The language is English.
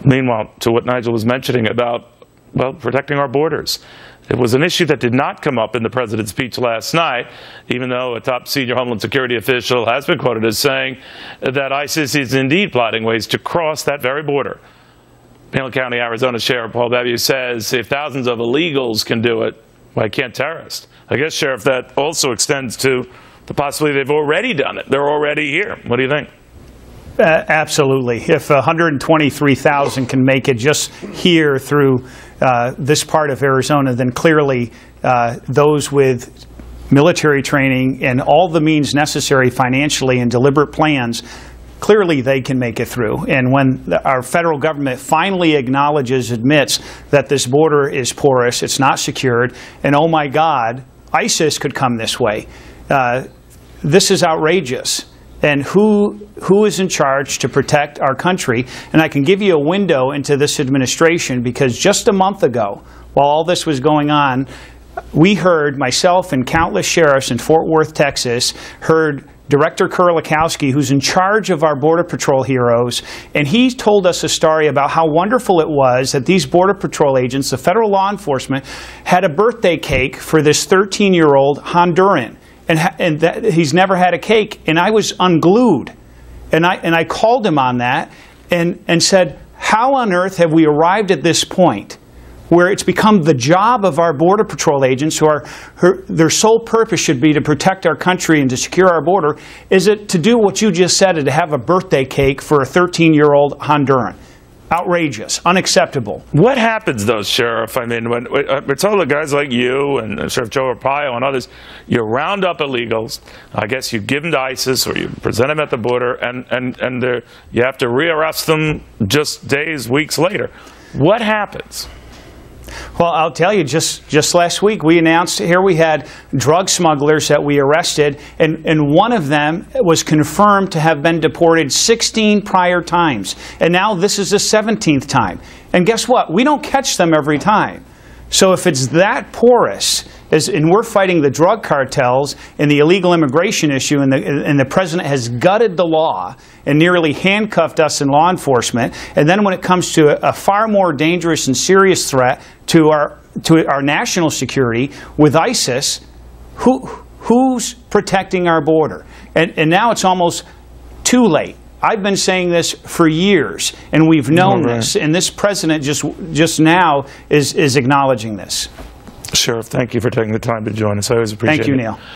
Meanwhile, to what Nigel was mentioning about, well, protecting our borders. It was an issue that did not come up in the president's speech last night, even though a top senior Homeland Security official has been quoted as saying that ISIS is indeed plotting ways to cross that very border. Pinal County, Arizona Sheriff Paul Bebu says if thousands of illegals can do it, why can't terrorists? I guess, Sheriff, that also extends to the possibility they've already done it. They're already here. What do you think? Absolutely. If 123,000 can make it just here through this part of Arizona, then clearly those with military training and all the means necessary financially and deliberate plans, clearly they can make it through. And when our federal government finally admits that this border is porous, it's not secured, and oh my God, ISIS could come this way. This is outrageous. And who is in charge to protect our country? And I can give you a window into this administration, because just a month ago, while all this was going on, we heard, myself and countless sheriffs in Fort Worth, Texas, heard Director Kurlikowski, who's in charge of our Border Patrol heroes, and he told us a story about how wonderful it was that these Border Patrol agents, the federal law enforcement, had a birthday cake for this 13-year-old Honduran. And that he's never had a cake, and I was unglued, and I called him on that, and said, how on earth have we arrived at this point where it's become the job of our Border Patrol agents, their sole purpose should be to protect our country and to secure our border, is it to do what you just said, and to have a birthday cake for a 13-year-old Honduran? Outrageous, unacceptable. What happens, though, Sheriff? I mean, when we're told that guys like you and Sheriff Joe Arpaio and others, you round up illegals, I guess you give them to ISIS or you present them at the border, and you have to rearrest them just days, weeks later. What happens? Well, I'll tell you, just last week we announced here we had drug smugglers that we arrested, and one of them was confirmed to have been deported 16 prior times. And now this is the 17th time. And guess what? We don't catch them every time. So if it's that porous, and we're fighting the drug cartels and the illegal immigration issue, and the president has gutted the law and nearly handcuffed us in law enforcement, and then when it comes to a far more dangerous and serious threat to our national security with ISIS, who's protecting our border? And now it's almost too late. I've been saying this for years, and we've known this, and this president just now is acknowledging this. Sheriff, thank you for taking the time to join us. I always appreciate it. Thank you, Neil.